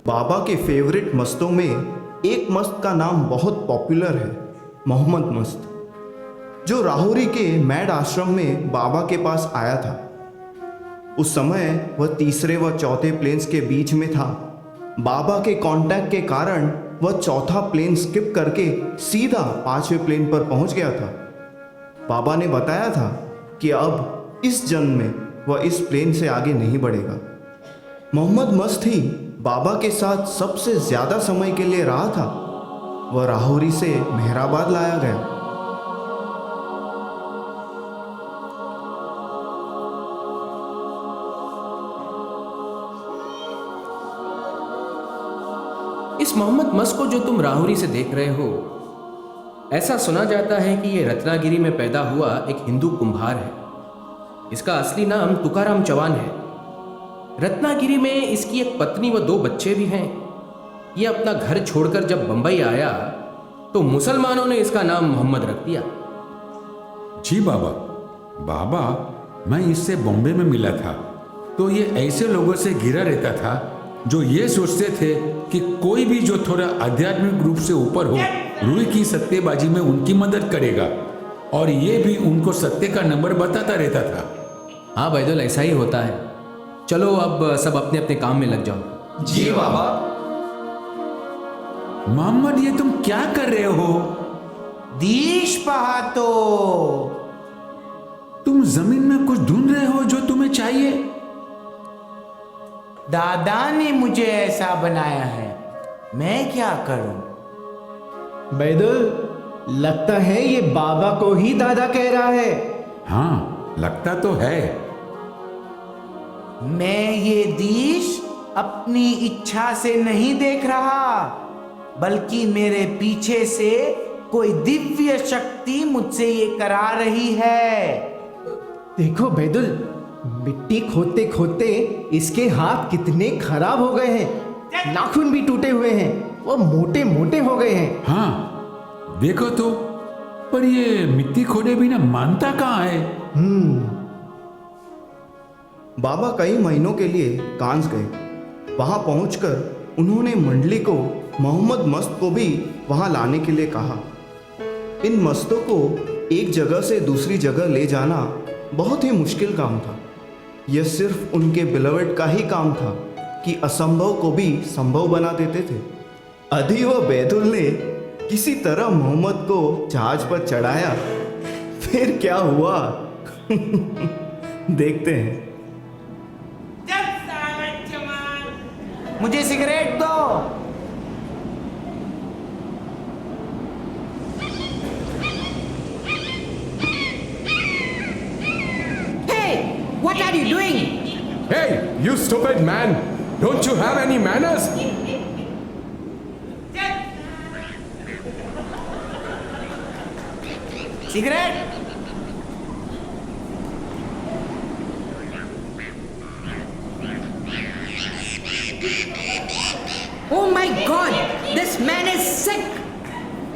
बाबा के फेवरेट मस्तों में एक मस्त का नाम बहुत पॉपुलर है, मोहम्मद मस्त, जो राहुरी के मैड आश्रम में बाबा के पास आया था। उस समय वह तीसरे व चौथे प्लेन्स के बीच में था। बाबा के कांटेक्ट के कारण वह चौथा प्लेन स्किप करके सीधा पांचवें प्लेन पर पहुंच गया था। बाबा ने बताया था कि अब इस जन्म में वह इस प्लेन से आगे नहीं बढ़ेगा। मोहम्मद मस्त ही बाबा के साथ सबसे ज्यादा समय के लिए रहा था। वह राहुरी से मेहराबाद लाया गया। इस मोहम्मद मस्त को जो तुम राहुरी से देख रहे हो, ऐसा सुना जाता है कि यह रत्नागिरी में पैदा हुआ एक हिंदू कुम्हार है। इसका असली नाम तुकाराम चौहान है। रत्नागिरी में इसकी एक पत्नी व 2 बच्चे भी हैं। यह अपना घर छोड़कर जब बंबई आया तो मुसलमानों ने इसका नाम मोहम्मद रख दिया। जी बाबा, मैं इससे बॉम्बे में मिला था तो ये ऐसे लोगों से घिरा रहता था जो ये सोचते थे कि कोई भी जो थोड़ा आध्यात्मिक रूप से ऊपर हो, रूही की सत्तेबाजी में उनकी मदद करेगा, और ये भी उनको सत्य का नंबर बताता रहता था। हाँ बैदुल, ऐसा ही होता है। चलो अब सब अपने अपने काम में लग जाओ। जी बाबा। मोहम्मद, ये तुम क्या कर रहे हो? दीश पहातो। तुम जमीन में कुछ ढूंढ रहे हो जो तुम्हें चाहिए। दादा ने मुझे ऐसा बनाया है, मैं क्या करूं? बैदुल, लगता है ये बाबा को ही दादा कह रहा है। हाँ, लगता तो है। मैं ये दीश अपनी इच्छा से नहीं देख रहा, बल्कि मेरे पीछे से कोई दिव्य शक्ति मुझसे ये करा रही है। देखो बैदुल, मिट्टी खोदते खोदते इसके हाथ कितने खराब हो गए हैं, नाखून भी टूटे हुए हैं, वो मोटे मोटे हो गए हैं। हाँ, देखो तो, पर ये मिट्टी खोदे बिना मानता कहाँ है? बाबा कई महीनों के लिए कांस गए। वहां पहुंचकर उन्होंने मंडली को मोहम्मद मस्त को भी वहां लाने के लिए कहा। इन मस्तों को एक जगह से दूसरी जगह ले जाना बहुत ही मुश्किल काम था। यह सिर्फ उनके बिलवेड का ही काम था कि असंभव को भी संभव बना देते थे। अधी व बैदुल ने किसी तरह मोहम्मद को जहाज पर चढ़ाया। फिर क्या हुआ देखते हैं। मुझे सिगरेट दो। What are you doing? Hey, you stupid man! Don't you have any manners? Cigarette. Oh my God! This man is sick!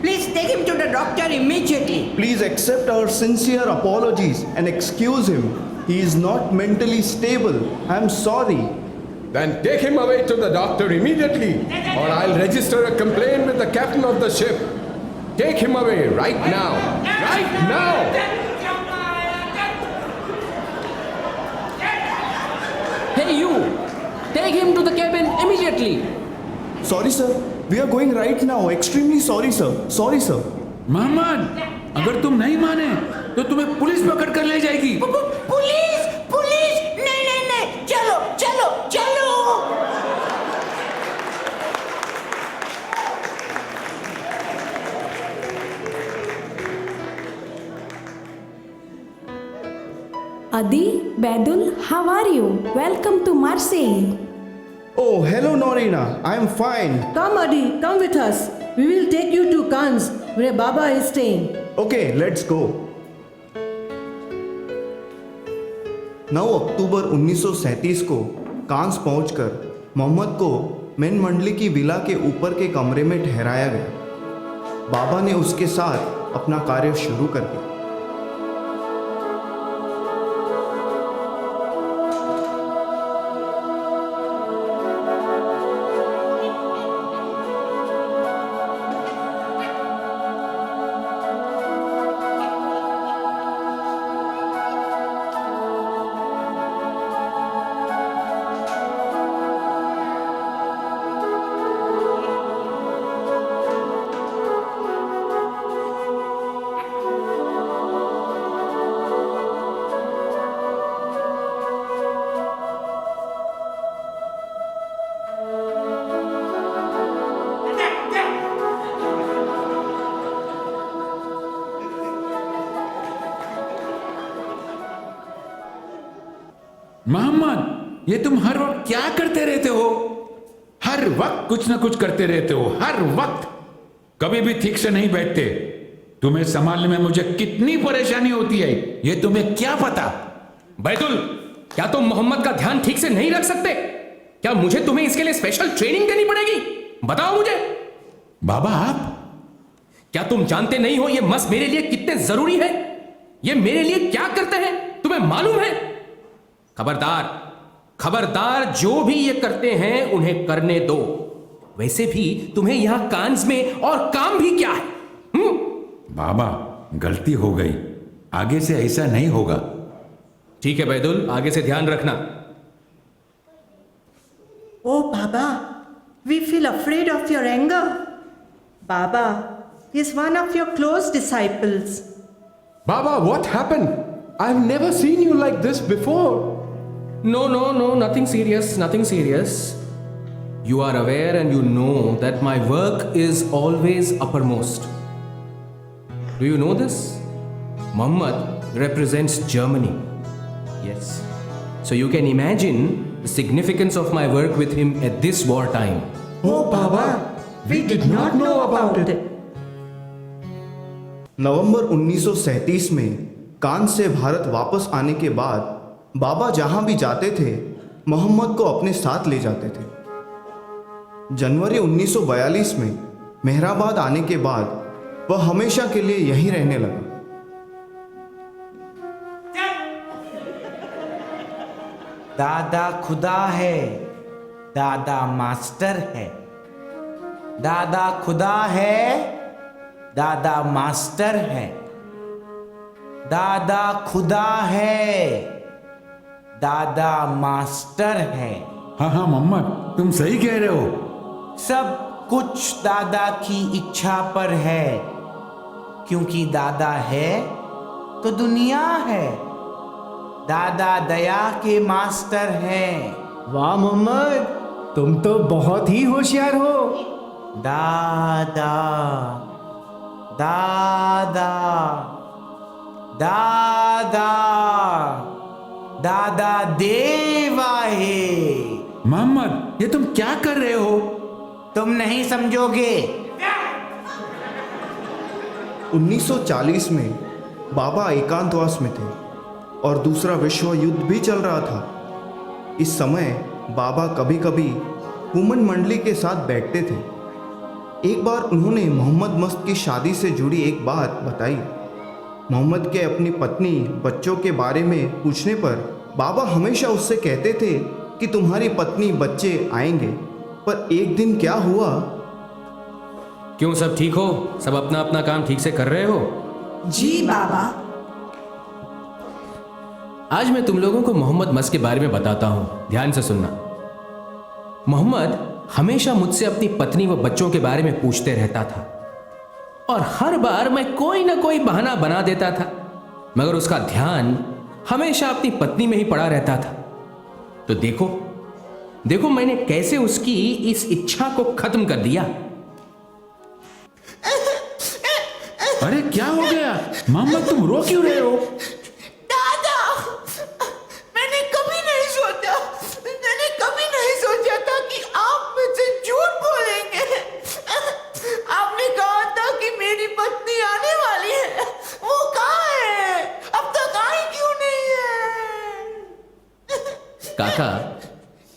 Please take him to the doctor immediately. Please accept our sincere apologies and excuse him. He is not mentally stable. I am sorry. Then take him away to the doctor immediately, or I'll register a complaint with the captain of the ship. Take him away right now. Right now! Hey you! Take him to the cabin immediately! Sorry sir. We are going right now. Extremely sorry sir. Sorry sir. Mohammed, अगर तुम नहीं माने तो तुम्हें police पकड़ कर ले जाएगी। पुलिस! पुलिस! नहीं नहीं नहीं! चलो चलो चलो! Adi, Badul, how are you? Welcome to Marseille. Oh, hello Norina. I am fine. Come, Adi, come with us. We will take you to Cannes, where Baba is staying. Okay, let's go. 9 अक्टूबर 1937 को कांस पहुंचकर मोहम्मद को main मंडली की villa के ऊपर के कमरे में ठहराया गया। बाबा ने उसके साथ अपना कार्य शुरू कर दिया। मोहम्मद, ये तुम हर वक्त क्या करते रहते हो? हर वक्त कुछ ना कुछ करते रहते हो, हर वक्त। कभी भी ठीक से नहीं बैठते। तुम्हें संभालने में मुझे कितनी परेशानी होती है, ये तुम्हें क्या पता? बैतुल, क्या तुम मोहम्मद का ध्यान ठीक से नहीं रख सकते? क्या मुझे तुम्हें इसके लिए स्पेशल ट्रेनिंग देनी पड़ेगी? बताओ मुझे। बाबा आप? क्या तुम जानते नहीं हो ये मस मेरे लिए कितने जरूरी है? ये मेरे लिए क्या करते हैं तुम्हें मालूम है? खबरदार, खबरदार, जो भी ये करते हैं उन्हें करने दो। वैसे भी तुम्हें यहां कांज में और काम भी क्या है? बाबा, गलती हो गई, आगे से ऐसा नहीं होगा। ठीक है बैदुल, आगे से ध्यान रखना। Oh, Baba, we feel afraid of your anger. Baba is one of your close disciples. Baba, what happened? I've never seen you like this before. No, nothing serious, nothing serious. You are aware and you know that my work is always uppermost. Do you know this? Muhammad represents Germany. Yes. So you can imagine the significance of my work with him at this war time. Oh, Baba, we did not know about it. नवंबर 1937 में कान से भारत वापस आने के बाद बाबा जहां भी जाते थे मोहम्मद को अपने साथ ले जाते थे। जनवरी 1942 में मेहराबाद आने के बाद वह हमेशा के लिए यहीं रहने लगा। दादा खुदा है, दादा मास्टर है। दादा खुदा है, दादा मास्टर है। दादा खुदा है, दादा मास्टर है। हाँ मोहम्मद, तुम सही कह रहे हो। सब कुछ दादा की इच्छा पर है, क्योंकि दादा है तो दुनिया है। दादा दया के मास्टर हैं। वाह मोहम्मद, तुम तो बहुत ही होशियार हो। दादा दादा दादा दादा देवा है। मोहम्मद, ये तुम क्या कर रहे हो? तुम नहीं समझोगे। 1940 में बाबा एकांतवास में थे और दूसरा विश्व युद्ध भी चल रहा था। इस समय बाबा कभी कभी हुमन मंडली के साथ बैठते थे। एक बार उन्होंने मोहम्मद मस्त की शादी से जुड़ी एक बात बताई। मोहम्मद के अपनी पत्नी बच्चों के बारे में पूछने पर बाबा हमेशा उससे कहते थे कि तुम्हारी पत्नी बच्चे आएंगे, पर एक दिन क्या हुआ? क्यों, सब ठीक हो? सब अपना अपना काम ठीक से कर रहे हो? जी बाबा। आज मैं तुम लोगों को मोहम्मद मस्त के बारे में बताता हूं, ध्यान से सुनना। मोहम्मद हमेशा मुझसे अपनी पत्नी व बच्चों के बारे में पूछते रहता था और हर बार मैं कोई ना कोई बहाना बना देता था, मगर उसका ध्यान हमेशा अपनी पत्नी में ही पड़ा रहता था। तो देखो देखो मैंने कैसे उसकी इस इच्छा को खत्म कर दिया। अरे क्या हो गया मोहम्मद, तुम रो क्यों रहे हो? दादा, मैंने कभी नहीं सोचा था कि आप मुझसे झूठ बोलेंगे। आपने कहा था कि मेरी पत्नी आने वाली है, वो कहाँ है? अब तक आई क्यों नहीं है? काका,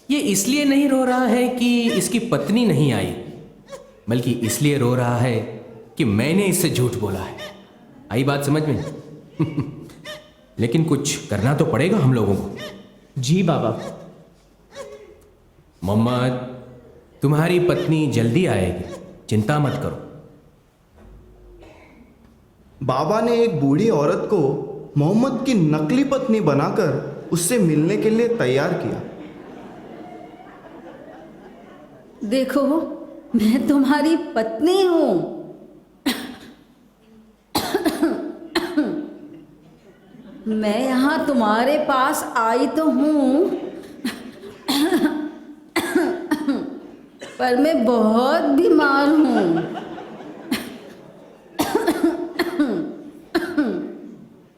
ये इसलिए नहीं रो रहा है कि इसकी पत्नी नहीं आई, बल्कि इसलिए रो रहा है कि मैंने इससे झूठ बोला है। आई बात समझ में? लेकिन कुछ करना तो पड़ेगा हम लोगों को। जी बाबा। मोहम्मद, तुम्हारी पत्नी जल्दी आएगी, चिंता मत करो। बाबा ने एक बूढ़ी औरत को मोहम्मद की नकली पत्नी बनाकर उससे मिलने के लिए तैयार किया। देखो, मैं तुम्हारी पत्नी हूं। मैं यहां तुम्हारे पास आई तो हूं, पर मैं बहुत बीमार हूं।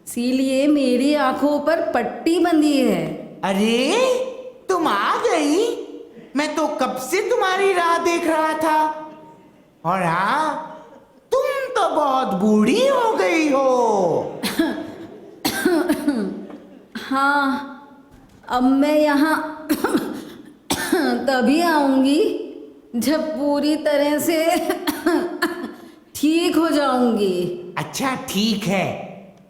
इसीलिए मेरी आंखों पर पट्टी बंधी है। अरे तुम आ गई। मैं तो कब से तुम्हारी राह देख रहा था। और हाँ, तुम तो बहुत बूढ़ी हो गई हो। हाँ, अब मैं यहाँ तभी आऊंगी जब पूरी तरह से ठीक हो जाऊंगी। अच्छा ठीक है,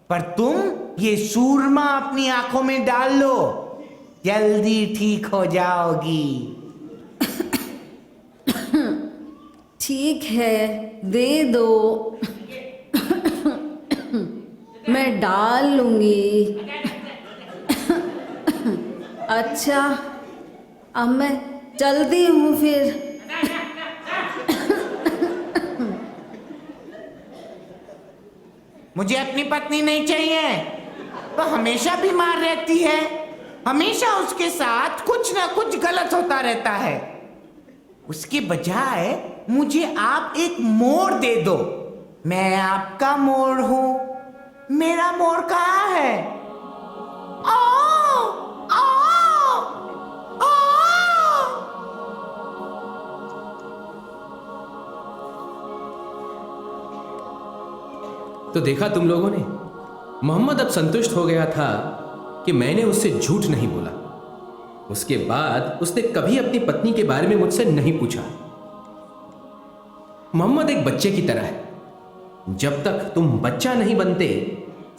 पर तुम ये सूरमा अपनी आंखों में डाल लो, जल्दी ठीक हो जाओगी। ठीक है, दे दो। मैं डाल लूंगी। अच्छा, अब मैं चलती हूँ फिर। मुझे अपनी पत्नी नहीं चाहिए। वो हमेशा बीमार रहती है, हमेशा उसके साथ कुछ ना कुछ गलत होता रहता है। उसके बजाय मुझे आप एक मोर दे दो। मैं आपका मोर हूं। मेरा मोर कहाँ है? आओ, आओ, आओ। तो देखा तुम लोगों ने, मोहम्मद अब संतुष्ट हो गया था कि मैंने उससे झूठ नहीं बोला। उसके बाद उसने कभी अपनी पत्नी के बारे में मुझसे नहीं पूछा। मोहम्मद एक बच्चे की तरह है। जब तक तुम बच्चा नहीं बनते,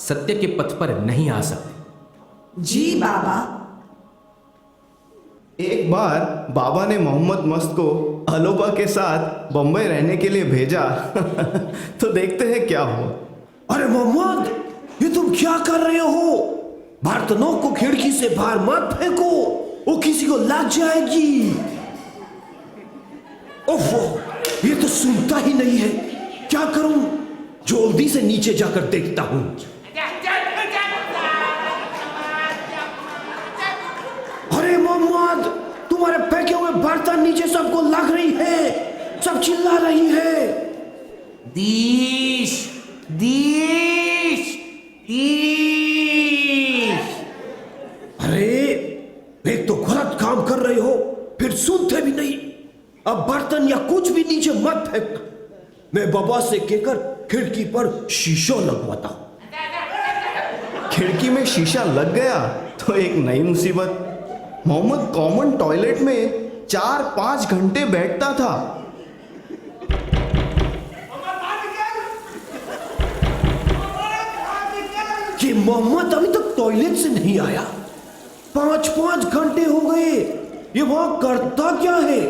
सत्य के पथ पर नहीं आ सकते। जी बाबा। एक बार बाबा ने मोहम्मद मस्त को अलोबा के साथ बम्बई रहने के लिए भेजा। तो देखते हैं क्या हुआ। अरे मोहम्मद, ये तुम क्या कर रहे हो? बर्तनों को खिड़की से बाहर मत फेंको, वो किसी को लग जाएगी। ओफो, ये तो सुनता ही नहीं है। क्या करूं? जल्दी से नीचे जाकर देखता हूं। अरे मोहम्मद, तुम्हारे फेंके हुए बर्तन नीचे सबको लग रही है, सब चिल्ला रही है। दीश, दीश, दीश। अरे एक तो गलत काम कर रहे हो, फिर सुनते भी नहीं। अब बर्तन या कुछ भी नीचे मत फेंकना। मैं बाबा से कहकर खिड़की पर शीशा लगवाता हूं। खिड़की में शीशा लग गया तो एक नई मुसीबत। मोहम्मद कॉमन टॉयलेट में 4-5 घंटे बैठता था। कि मोहम्मद अभी तक टॉयलेट से नहीं आया। 5-5 घंटे हो गए। ये वहां करता क्या है?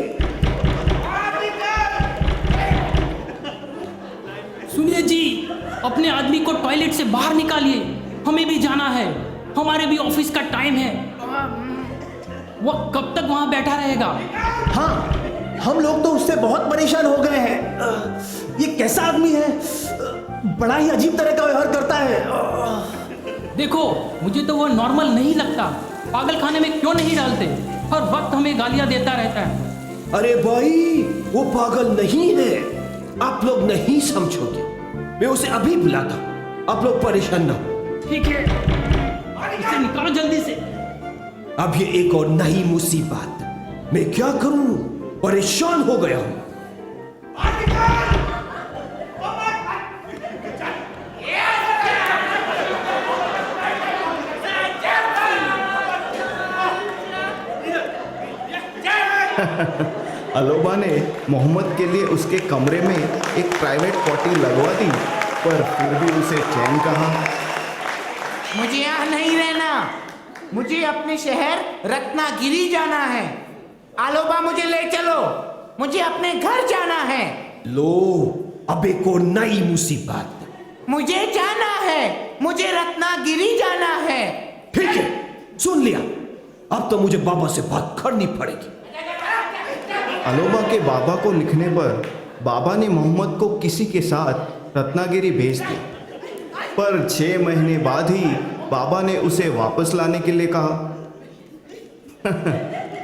सुनिए जी, अपने आदमी को टॉयलेट से बाहर निकालिए। हमें भी जाना है, हमारे भी ऑफिस का टाइम है। वो कब तक वहां बैठा रहेगा? हाँ, हम लोग तो उससे बहुत परेशान हो गए हैं। ये कैसा आदमी है? बड़ा ही अजीब तरह का व्यवहार करता है। देखो, मुझे तो वो नॉर्मल नहीं लगता। पागल खाने में क्यों नहीं डालते? हर वक्त हमें गालियां देता रहता है। अरे भाई, वो पागल नहीं है। आप लोग नहीं समझोगे। मैं उसे अभी बुलाता हूं। आप लोग परेशान ना हो। ठीक है, इसे निकालो जल्दी से। अब ये एक और नई मुसीबत। मैं क्या करूं? परेशान हो गया हूं। अलोबा ने मोहम्मद के लिए उसके कमरे में एक प्राइवेट पॉटी लगवा दी, पर फिर भी उसे चैन कहाँ। मुझे यहाँ नहीं रहना। मुझे अपने शहर रत्नागिरी जाना है। आलोबा, मुझे ले चलो। मुझे अपने घर जाना है। लो, अब एक और नई मुसीबत। मुझे जाना है। मुझे रत्नागिरी जाना है। ठीक है, सुन लिया। अब तो मुझे बाबा से बात करनी पड़ेगी। अलोबा के बाबा को लिखने पर बाबा ने मोहम्मद को किसी के साथ रत्नागिरी भेज दिया, पर 6 महीने बाद ही बाबा ने उसे वापस लाने के लिए कहा।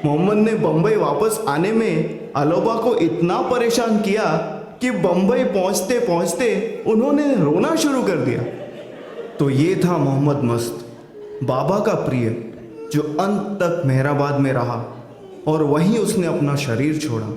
मोहम्मद ने बम्बई वापस आने में अलोबा को इतना परेशान किया कि बम्बई पहुंचते पहुंचते उन्होंने रोना शुरू कर दिया। तो ये था मोहम्मद मस्त, बाबा का प्रिय, जो अंत तक मेहराबाद में रहा और वहीं उसने अपना शरीर छोड़ा।